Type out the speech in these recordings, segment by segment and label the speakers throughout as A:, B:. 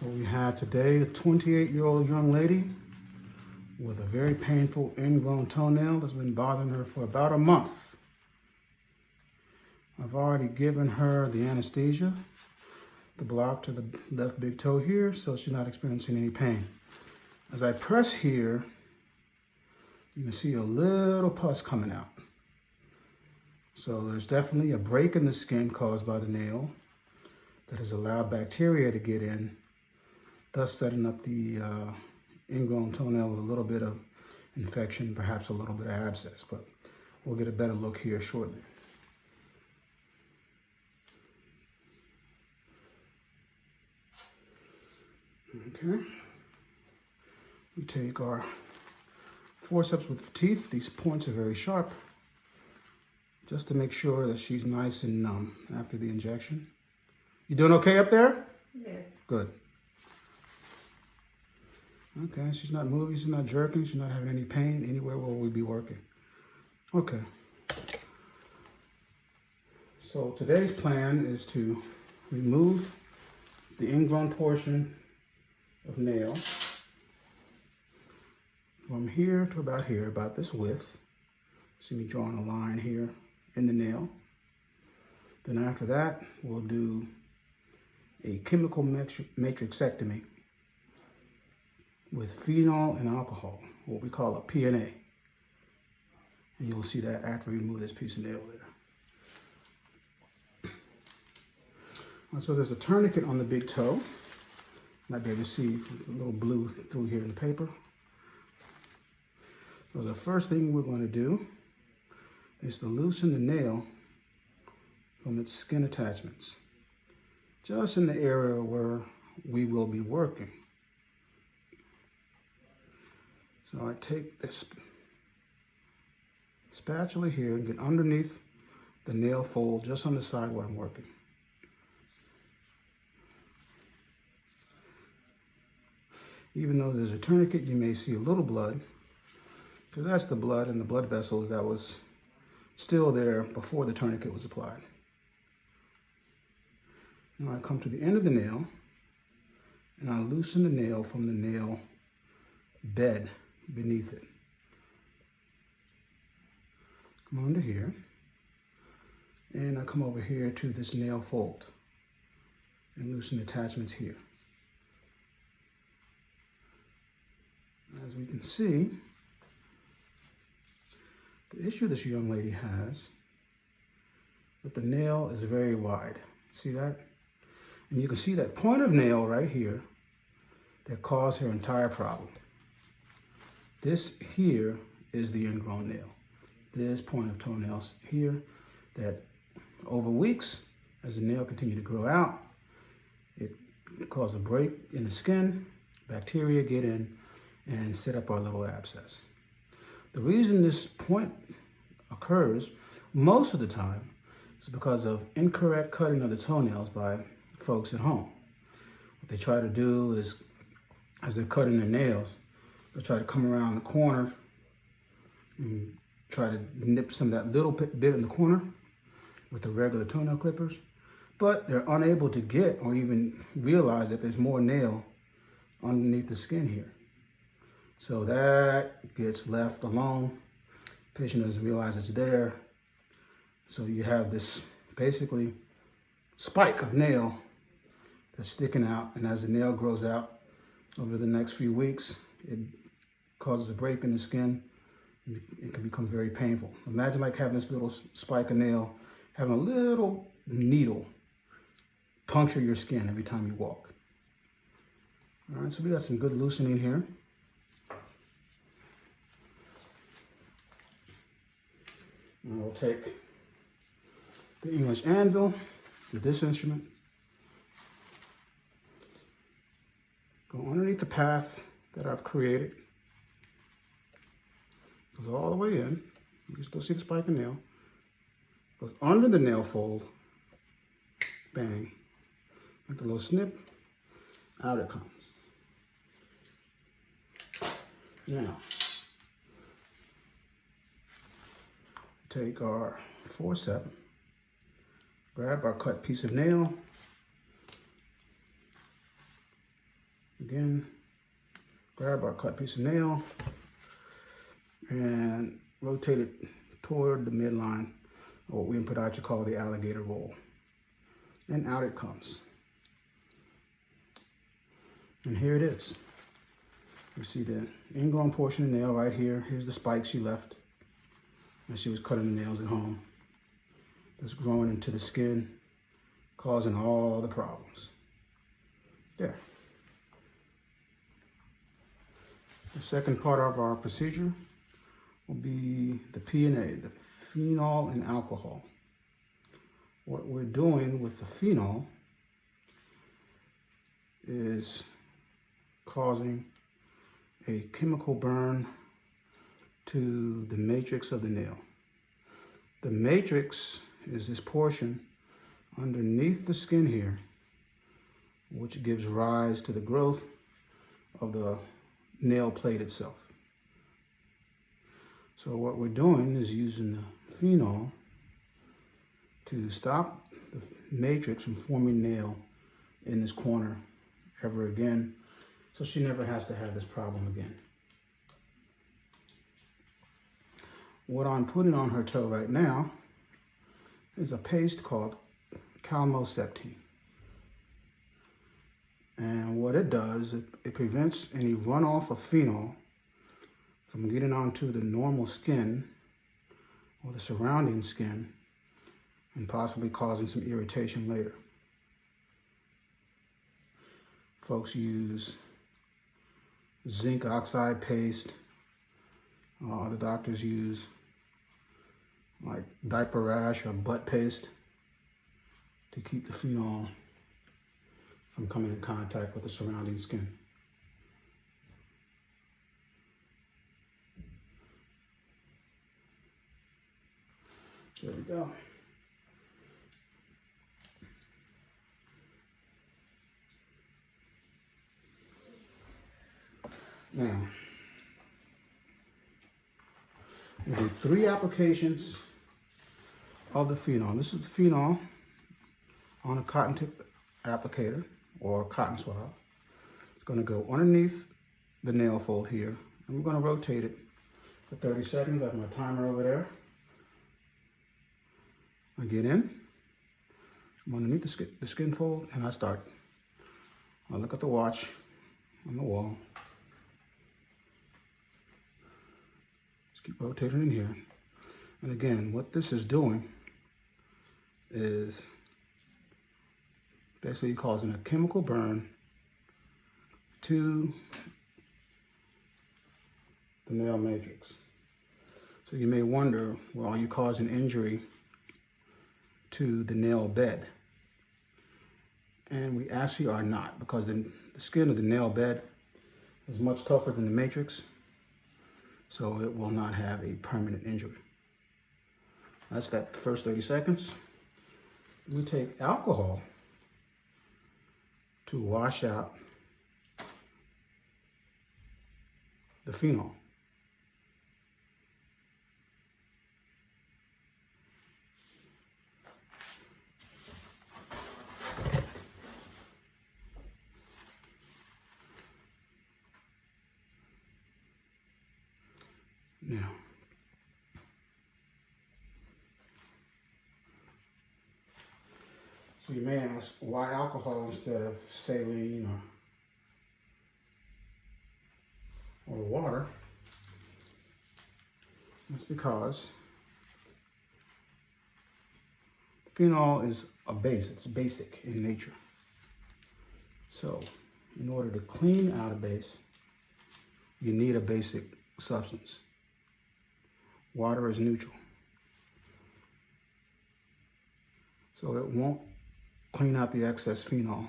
A: So we have today a 28-year-old young lady with a very painful ingrown toenail that's been bothering her for about a month. I've already given her the anesthesia, the block to the left big toe here, so she's not experiencing any pain. As I press here, you can see a little pus coming out. So there's definitely a break in the skin caused by the nail that has allowed bacteria to get in, thus setting up the ingrown toenail with a little bit of infection, perhaps a little bit of abscess, but we'll get a better look here shortly. Okay, we take our forceps with teeth. These points are very sharp, just to make sure that she's nice and numb after the injection. You doing okay up there?
B: Yeah.
A: Good. Okay, she's not moving, she's not jerking, she's not having any pain anywhere where we'll be working. Okay. So today's plan is to remove the ingrown portion of nail from here to about here, about this width. See me drawing a line here in the nail. Then after that, we'll do a chemical matrixectomy with phenol and alcohol, what we call a PNA. And you'll see that after we remove this piece of nail there. So there's a tourniquet on the big toe. Might be able to see a little blue through here in the paper. So the first thing we're going to do is to loosen the nail from its skin attachments, just in the area where we will be working. So I take this spatula here and get underneath the nail fold just on the side where I'm working. Even though there's a tourniquet, you may see a little blood, because that's the blood and the blood vessels that was still there before the tourniquet was applied. Now I come to the end of the nail, and I loosen the nail from the nail bed beneath it. Come under here, and I come over here to this nail fold and loosen the attachments here. As we can see, the issue this young lady has, that the nail is very wide. See that? And you can see that point of nail right here that caused her entire problem. This here is the ingrown nail. This point of toenails here that over weeks, as the nail continued to grow out, it caused a break in the skin, bacteria get in and set up our little abscess. The reason this point occurs most of the time is because of incorrect cutting of the toenails by folks at home. What they try to do is, as they're cutting their nails, they try to come around the corner and try to nip some of that little bit in the corner with the regular toenail clippers, but they're unable to get or even realize that there's more nail underneath the skin here. So that gets left alone. Patient doesn't realize it's there. So you have this basically spike of nail that's sticking out, and as the nail grows out over the next few weeks, it causes a break in the skin. It can become very painful. Imagine like having this little spike of nail, having a little needle puncture your skin every time you walk. All right, so we got some good loosening here. And we'll take the English anvil with this instrument, go underneath the path that I've created, goes all the way in. You can still see the spike of nail. Goes under the nail fold, bang, like a little snip, out it comes. Now, take our forceps, grab our cut piece of nail, Again, grab our cut piece of nail and rotate it toward the midline, or what we in podiatry call the alligator roll. And out it comes. And here it is. You see the ingrown portion of the nail right here. Here's the spike she left when she was cutting the nails at home. That's growing into the skin, causing all the problems. There. The second part of our procedure will be the P&A, the phenol and alcohol. What we're doing with the phenol is causing a chemical burn to the matrix of the nail. The matrix is this portion underneath the skin here, which gives rise to the growth of the nail plate itself. So what we're doing is using the phenol to stop the matrix from forming nail in this corner ever again, so she never has to have this problem again. What I'm putting on her toe right now is a paste called callus. And what it does, it prevents any runoff of phenol from getting onto the normal skin or the surrounding skin and possibly causing some irritation later. Folks use zinc oxide paste. Other doctors use like diaper rash or butt paste to keep the phenol from coming in contact with the surrounding skin. There we go. Now, we'll do 3 applications of the phenol. This is the phenol on a cotton tip applicator or a cotton swab. It's going to go underneath the nail fold here, and we're going to rotate it for 30 seconds. I have my timer over there. I get in, I'm underneath the skin fold, and I start. I look at the watch on the wall. Just keep rotating in here. And again, what this is doing is basically causing a chemical burn to the nail matrix. So you may wonder, well, are you causing injury to the nail bed? And we actually are not, because the skin of the nail bed is much tougher than the matrix, so it will not have a permanent injury. That's that first 30 seconds. We take alcohol to wash out the phenol. Now, so you may ask, why alcohol instead of saline or water? That's because phenol is a base. It's basic in nature. So in order to clean out a base, you need a basic substance. Water is neutral, so it won't clean out the excess phenol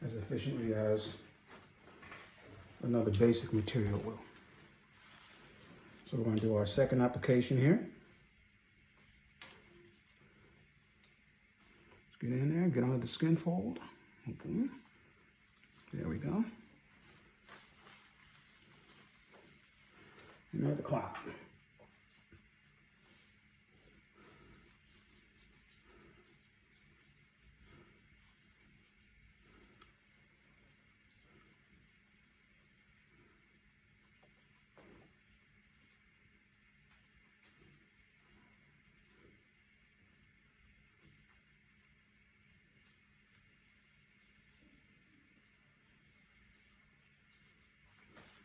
A: as efficiently as another basic material will. So we're going to do our second application here. Let's get in there, get under the skin fold. Okay. There we go. And at the clock.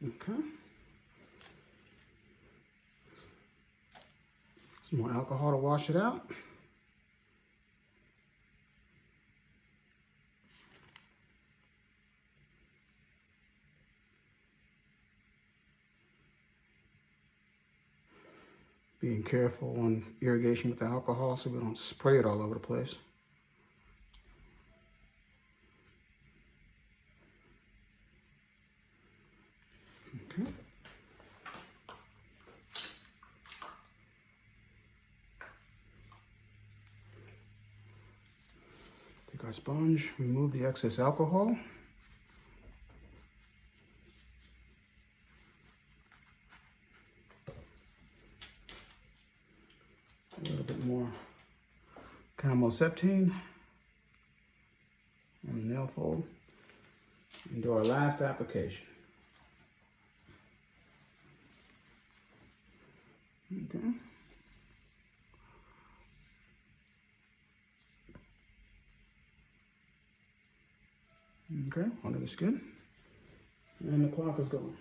A: Okay. Some more alcohol to wash it out. Being careful on irrigation with the alcohol so we don't spray it all over the place. Okay. Take our sponge, remove the excess alcohol. A little bit more camoseptine on the nail fold, and do our last application. Okay. Okay, under the skin, and the cloth is gone.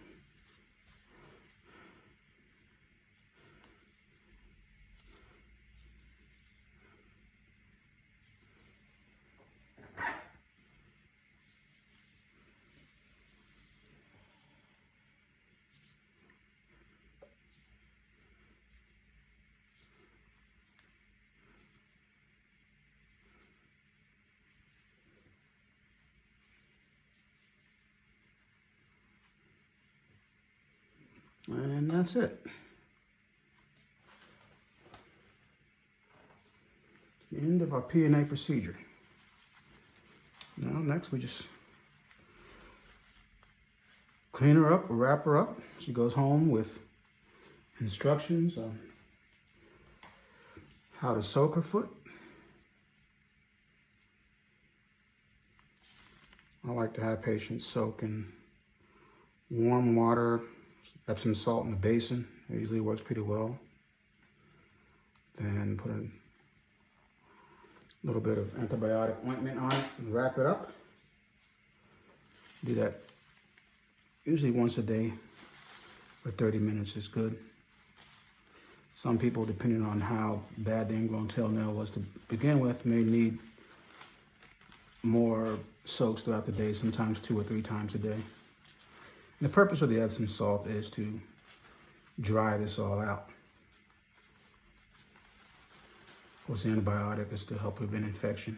A: And that's it. The end of our P&A procedure. Now next we just clean her up, wrap her up. She goes home with instructions on how to soak her foot. I like to have patients soak in warm water, Epsom salt in the basin. It usually works pretty well. Then put a little bit of antibiotic ointment on it and wrap it up. Do that usually once a day for 30 minutes is good. Some people, depending on how bad the ingrown toenail was to begin with, may need more soaks throughout the day, sometimes 2 or 3 times a day. And the purpose of the Epsom salt is to dry this all out. Of course, the antibiotic is to help prevent infection.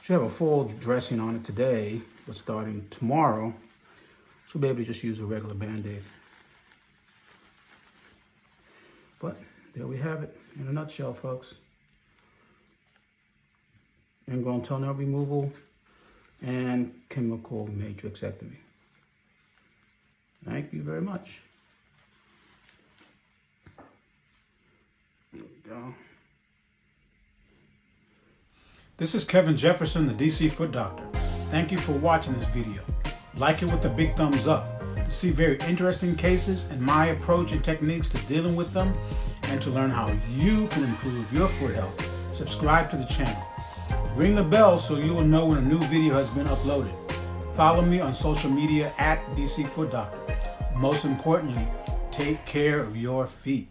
A: She'll have a full dressing on it today, but starting tomorrow, she'll be able to just use a regular Band-Aid. But there we have it in a nutshell, folks. Ingrown toenail removal and chemical matrixectomy. Thank you very much. There we go. This is Kevin Jefferson, the DC Foot Doctor. Thank you for watching this video. Like it with a big thumbs up to see very interesting cases and my approach and techniques to dealing with them, and to learn how you can improve your foot health. Subscribe to the channel. Ring the bell so you will know when a new video has been uploaded. Follow me on social media at DC Foot Doctor. Most importantly, take care of your feet.